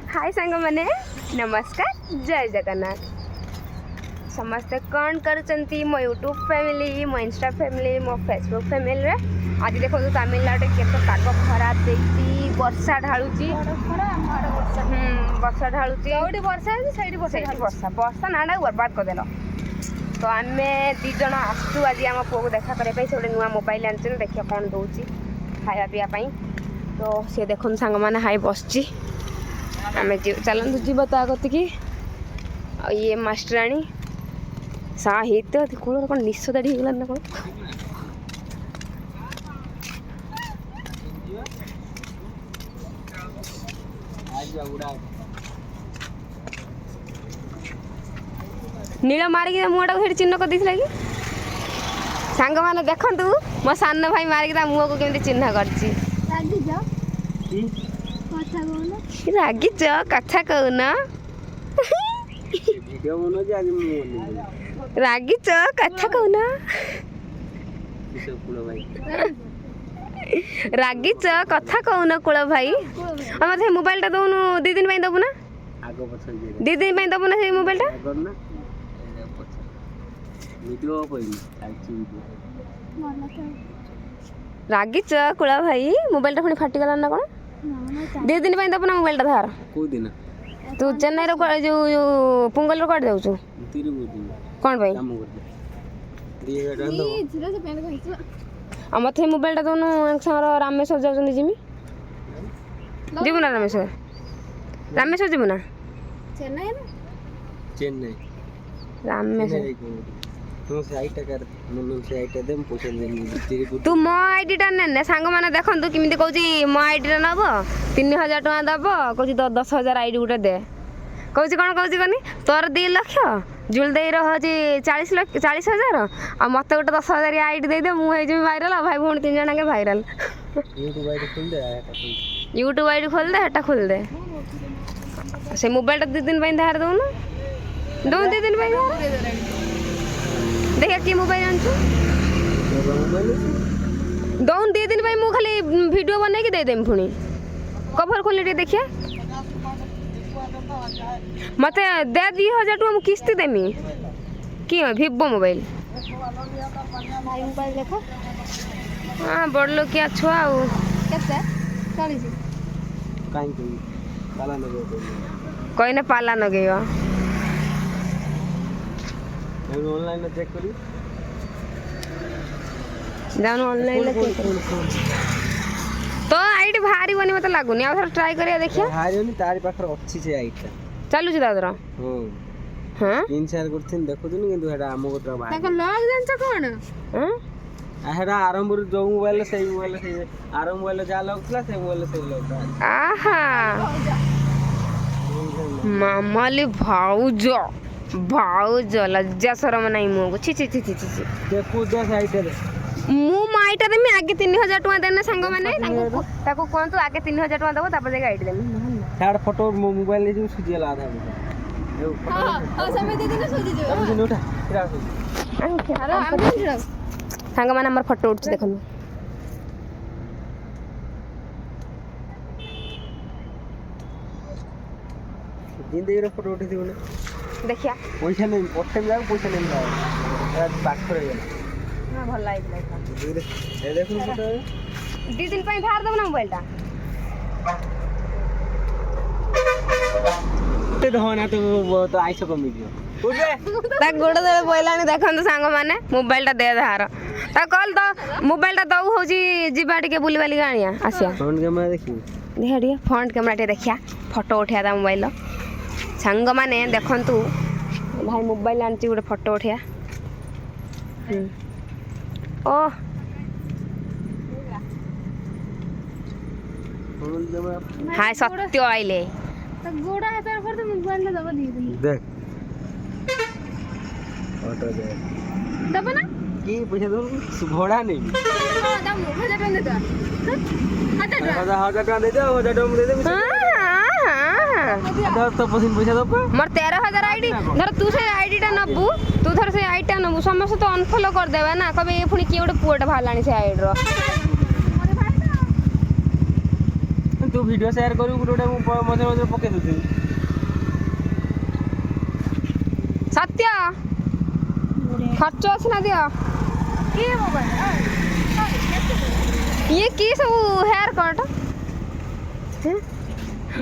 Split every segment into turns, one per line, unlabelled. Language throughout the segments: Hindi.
हाय सांग माने नमस्कार जय जगन्नाथ समस्ते कौन करचंती मो यूट्यूब फैमिली मो इंस्टा फैमिली मो फेसबुक फैमिली रे आज देखो तमिलनाडु केते पाग खराब देती वर्षा ढाळुची वर्षा ढाळुची ओडी वर्षा साइड वर्षा वर्षा नाडा बर्बाद कर देलो तो आमे दी जण आसु आज आम पुओ को देखा करे से गोटे नुआ मोबाइल आनछन देखिया कौन दउची खाया पिया पाई तो से देखन सांग माने हाय बसची आम चलतु जीव ता कति कि ये मास्टराणी सा हेत कूल कौन निश दाढ़ी होगा ना कौन नील मारिक मुहटा को चिन्ह कर कि सांग मैंने देखु मो सान भाई मारिक मुह को केमती चिन्ह कर रागिच कथा कहून रागिच कथा कहून रागिच कथा कहून कूल भाई मत मोबाइल टा दौनु दी दिन दबु ना दी दिन दबु ना से मोबाइल टा रागिच कूल भाई मोबाइल टा पुणी फाटिगला ना कौन दी दिन दबु ना मोबाइल टा धार तू चेन्नई जो पुंगल कट जाऊ कौन भाई मत मोबाइल टा दौनु सागर रामेश्वर जाऊँ जिमी जीवु ना रामेश्वर रामेश्वर जीवु ना
चेन्नई
रामेश्वर तू मो आईडी टा ने सांग मैंने देखु किमी कौची मो आईडी टा नब 3000 टका दब कौची 10,000 आईडी गोटे दे कौची कौन कौची कनी तोर 2 लाख जुल दे रही 40,000 आ मत गोटे 10,000 आईडी दे दे मुझे भाइराल भाई भौणी 3 जन भाइराल यूट्यूब आईडी खोल दे हेटा खोल दे से मोबाइल टा 2 दिन धार दौन दौन 2 दिन देखिए कि मोबाइल आनछु दौन 2 दिन मु खाली वीडियो बने के दे देम पुणी कवर खोल देखिए मत दे 2,000 टका मु किस्ती देमी कि भिवो मोबाइल हाँ बड़ लोग क्या छुआ कोई ना पाला नगेगा
ऑनलाइन चेक करी
जान ऑनलाइन चेक तो आईडी भारी बनी मत लागुनी आ थोड़ा ट्राई करिया देखिया
भारी बनी तारी पाखर अच्छी से आईटा
चालू छी दादरा हां
तीन चार करथिन देखुदिन किंतु हेडा आमो गोटा भारी
ताको लॉग जानछ कोन
हां हेडा आरंभ जो मोबाइल से आरंभ मोबाइल जा लगथला से मोबाइल से लग
आहा मामाली भाउज लज्जा शरम नहीं मुझे छी छी छी छी छी
देखु दे साइड रे
मु माइटा देमी आगे 3,000 टका देना सांग माने ताको कोन तू आगे 3,000 टका दबो तापर जे आईडी देमी
तार फोटो मोबाइल जे सुजिया ला था हां समय दे देना सुजी जो अब उठा अरे सांग माने हमर फोटो उठ देखन जिंदगी रे फोटो उठी दिबो
देखिया
पैसा नहीं पट्टे में पैसा नहीं मिला पाखर है
हां भल लाइक
ए देखो फोटो
2 दिन पई धार दब ना मोबाइल टा
ते धोना तो आइसो कमी दियो
ता गोड़ दे बोलानी देखन सांग माने मोबाइल टा दे धार ता कल तो मोबाइल टा दउ होजी जिबा टिके बुली वाली गानिया आसिया
फ्रंट कैमरा देखी
देखा टिके फ्रंट कैमरा टे देखिया फोटो उठिया दा मोबाइल सांग माने देखंतु भाई मोबाइल आनची गोटे फोटो उठिया ओ हाय सत्य आइले त गोड़ा हाथ पर तो मोबाइल दबा दी
देख फोटो दे
दबा ना
की पैसा दो घोड़ा नहीं
हां दम 1000 टका दे दो
1000 टका दे दो 1000 टका दे दे तो पसिन पैसा दो
मोर 13,000 आईडी धर तू से आईडी टा नबू तू धर से आईडी टा नबू समस्त तो अनफॉलो कर देबा ना कबे ए पुनी की गोटे पुओटा भालानी से आईडी रो
तू वीडियो शेयर करू गुटे मु मझे मझे पके दउथि
सत्य खर्च अछि ना दियो
के मोबाइल
ये की सब हेयर कट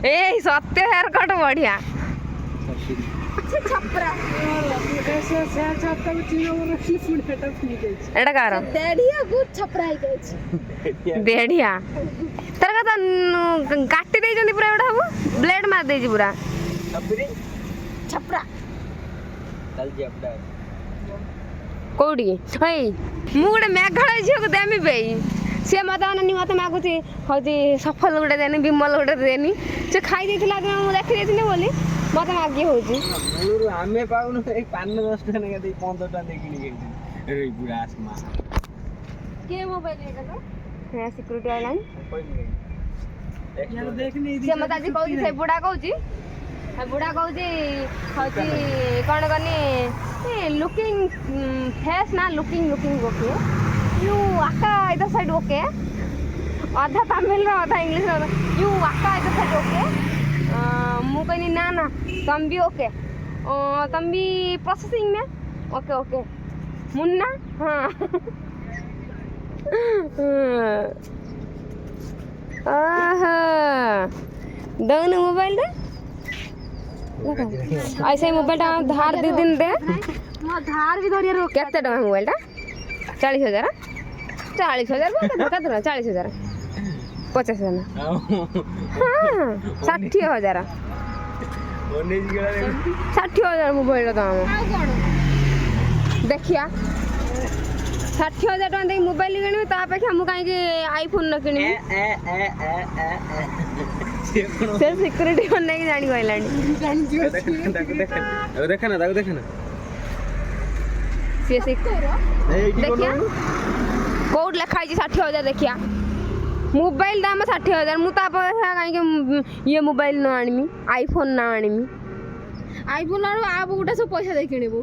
ए सत्य हेयर कट बढ़िया
अच्छा छपरा
एटा कार
डेढ़िया गुड छपरा ही गई
देढ़िया तर का काटी दे जंदी पूरा एटा हबो ब्लेड मार दे जी पूरा
छपरा
चल जी अपडा
कोडी हई मु गोटे मेघालय झियो को देमी बेई से मत अननी मत मागुची हजी सफल गोटे देनी विमल गोटे देनी से खाई देथिला दिन मु देखि देथिनी बोली मत मागी होची
मूलरू आमे पाउनु एक 5-10 टका ने दे 15 टका दे किनी गई रे बुरा आसमा
के मोबाइल एटा तो
है सिक्योरिटी आइलाइन
यार देखनी
से मत आज कहूची से बुढ़ा कहूची बुढ़ा कहूची हजी कोन कनी ए लुकिंग फेस ना लुकिंग ओके यू आका इधर साइड ओके आधा तमिल रो आधा इंग्लिश रो यू आका इधर साइड ओके मु कहनी ना ना तुम भी ओके तुम भी प्रोसेसिंग में ओके मुन्ना हाँ दोनों मोबाइल रे ऐसे मोबाइल धार दी दिन दे
मो धार भी धरिया रो
केते टका मोबाइल टा 40,000 40,000 40,000 50,000 हाँ 60,000
ओनेज गेला रे
60,000 मोबाइल दाम
आ कोन
देखिया 60,000 टका दे मोबाइल किनबे ता अपेक्षा मु काहे के आईफोन न किनबे से सिक्योरिटी होने की जानी कहलानी
देखा ना
से देखिया कोड लिखा है 60,000 देखिया मोबाइल दाम 60,000 मु ता कहीं ये मोबाइल न आनमी आईफोन ना आनमी
आईफोन आरो आप गोटा सब पैसा दे किनेबो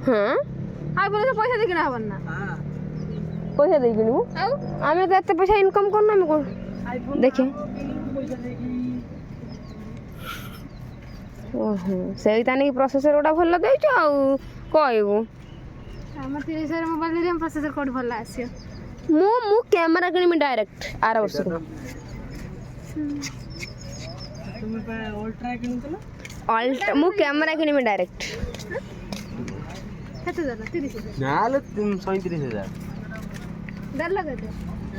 हाँ
आईफोन से पैसा दे किना हबन ना
पैसा दे किनबो
आउ
आमे तो एते पैसा इनकम करना में कोन
आईफोन
देखिए ओहो सेई ताने प्रोसेसर ओटा भल देछ आ कहबो
हमर 30,000 मोबाइल रे प्रोसेसर कोड भल आसियो
मु कैमरा किनमी डायरेक्ट आर वर्ष को
तुम पे अल्ट्रा किनतला
अल्ट मु कैमरा किनमी डायरेक्ट
केते जला 30,000
नालो 37,000
डर लगते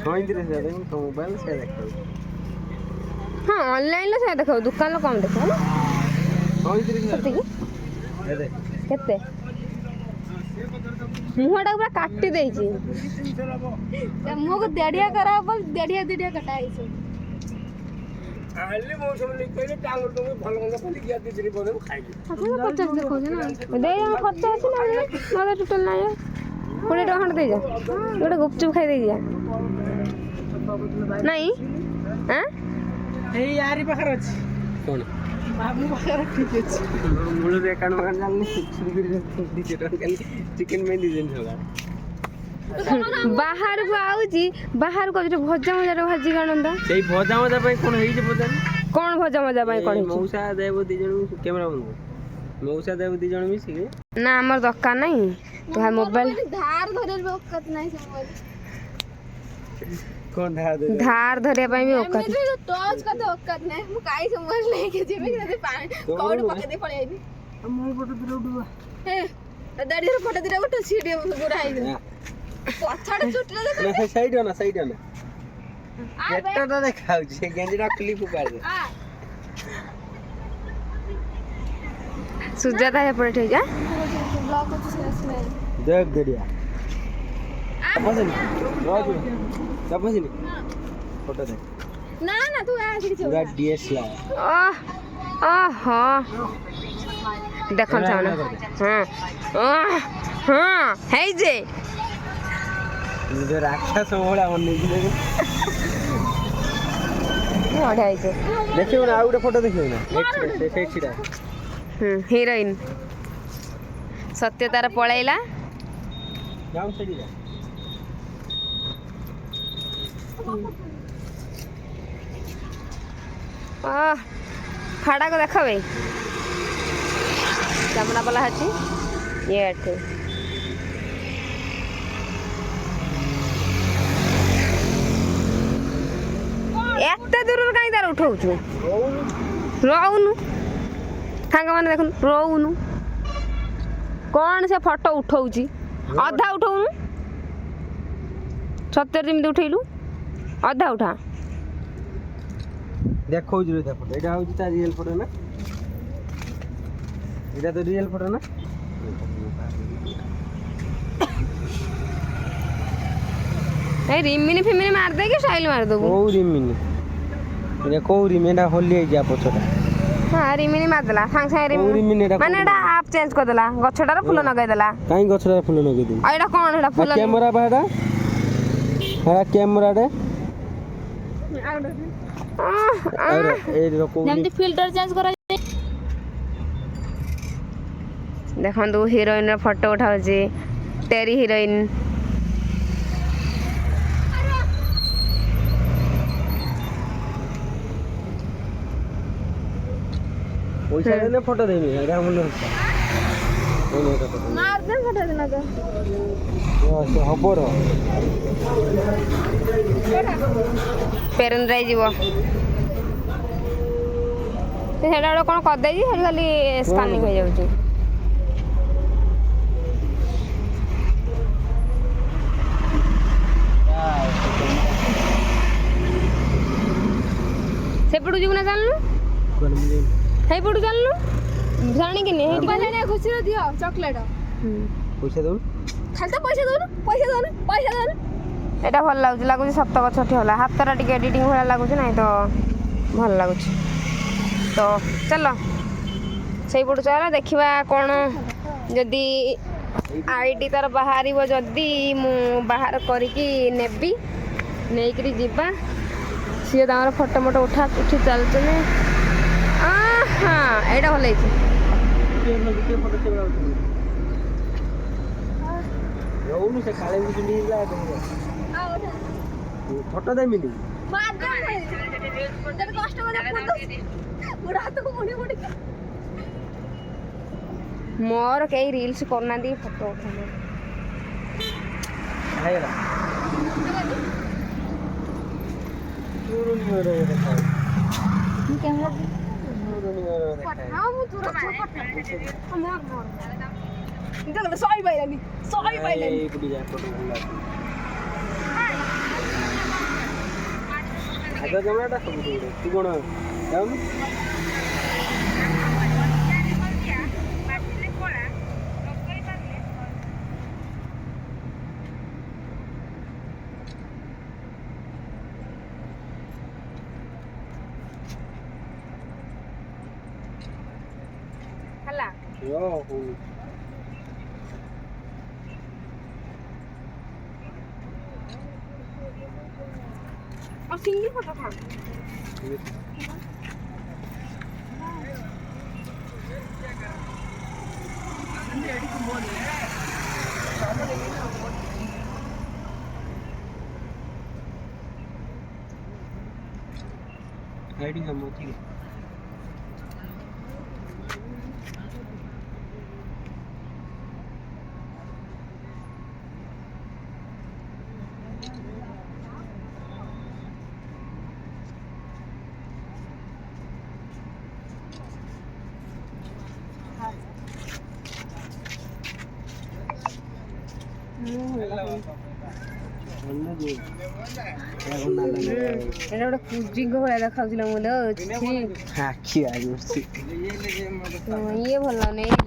37,000 तो मोबाइल से देखो
हाँ ऑनलाइन ले से देखो दुकान लो कम देखो ना
37,000
केते केते मुहटा पूरा काटी देछि
मो को डेढ़िया करा बोल डेढ़िया कटाई छ
आले मौसम ले कहले टांगर तो भल गंगा फली गया दिसरी बोले खाइली
अपन 50 देखो ना
दे हम खर्च अछि ना ना टोटल ना है 20 टका खंड दे जा गोटे गुपचुप खाई दे जा नहीं हां
ए यारी पाखर अछि कोन बाबू पाखर ठीक अछि मुळु रे कान मगन जालनी चिकन में डिजाइन होगा
बाहर को आउची बाहर को जो भजा मजा भाजी गानंदा
सेई भजा मजा पे कोन हेई जे भजा
कौन भजा मजा भाई कौन
मौसा देव दी जण कैमरा बंद मौसा देव दी जण मिसी के
ना हमर दरकार नहीं तो मोबाइल
धार धरे औकात नहीं से मोबाइल
कोन
धार धरे पाई भी औकात
मेरे तो टॉर्च का तो औकात नहीं मु काई से मोबाइल लेके जेबे के पानी कौड़ पके दे पड़े आइनी
मोर फोटो दिलो उडुआ
हे दाड़ी रे फोटो दिरा गोटे सीडी गुरा आइ पछाड़ चुटले देख
ना साइड हो ना एटा तो देखाउ छे गेंजरा क्लिप उपार दे
आ
सुजाता है पड़े ठीक है
ब्लॉक को सेस नहीं
देख गड़िया पसंद राजू पसंद फोटो दे
ना ना तू आ सीडी
पूरा डीएसएलआर
हाँ देखम चावना हाँ हाँ है जे
जो राक्षस मोड़ा मन नहीं दे
बढ़िया है जे
देखियो ना आउटे फोटो देखियो ना नेक्स्ट से छिड़ा
हीरोइन सत्य तार पळैला
जाऊ छड़ी
फाड़ा को देखा भाई चमड़ा वाला है ये एठे एते दूर कहीं तार उठाऊछु रोउनु सांग मैंने देखुन रोउनु कौन से फोटो उठाऊची अधा उठाऊनु सत्तर जमी उठेलु अधा उठा
देखो जो देखो एटा होची ता रियल फोटो ना एटा तो रियल फोटो ना
ए रिमिनी फिमिनी मार दे के स्टाइल मार दबु
को रिमिनी एटा को रिमिनी होली जा पछटा
हां रिमिनी मार देला सांग सांग रिमिनी माने एटा आप चेंज कर देला गछटार फूल नगाई देला
काई गछटार फूल नगाई दे
एटा कोन एटा फूल
कैमरा बाडा हां कैमरा रे अरे ए को
जेमती फिल्टर चेंज करा
देखो हीरोइन फोटो उठाऊ तेरी हीरोइन
पैसा देने फोटो देनी है एटा मन
मार दे फोटो देना तो
से हबर
पेरन राई जीवो सेटा गोटे कौन कर देजी सेठी खाली स्कानिंग हो जाउची सेपटू जीव ना जानलु हे पटू जानलु जानी कि नहीं
पहले ने खुशी रे दियो चॉकलेट
पैसा दो
खाली तो पैसा दो
एटा भल लागुची सप्त गछ होला हातरा टिके एडिटिंग भला लागुची नहीं तो भल लागुची तो चलो सही पटू चल देखिबा कोन जदी आईडी तार बाहरी जदी मु बाहर करिकी नेबी नेकरी जीवा सी तार फोटो मोटो उठी चलते हाँ एटा भल
रोउनु से काले भी चुनी ला फोटो दे मिली
मार दे जब कष्ट हो जाए पूरा हाथ को मुड़ी मुड़ी
मोर कई रील्स करना दी फोटो उठाने
आएगा पूरा नहीं हो रहा है
कैमरा
पूरा नहीं हो रहा है
हां मु तुरा छोटा हम मोर इधर सॉरी भाई नहीं सॉरी भाई नहीं
ए बुढ़ी जा फोटो ला आगे कैमराटा सब दे तू कोन जाऊन
हला
यो हो
और सिंगल फोटो था
आईडी का मोती
এটা ওটা কুজিঙ্গ ভଳିଆ দেখাউছিল মুলো
ଆଖି ଆଗୁଛି
ଇଏ ଭଲ ନାଇଁ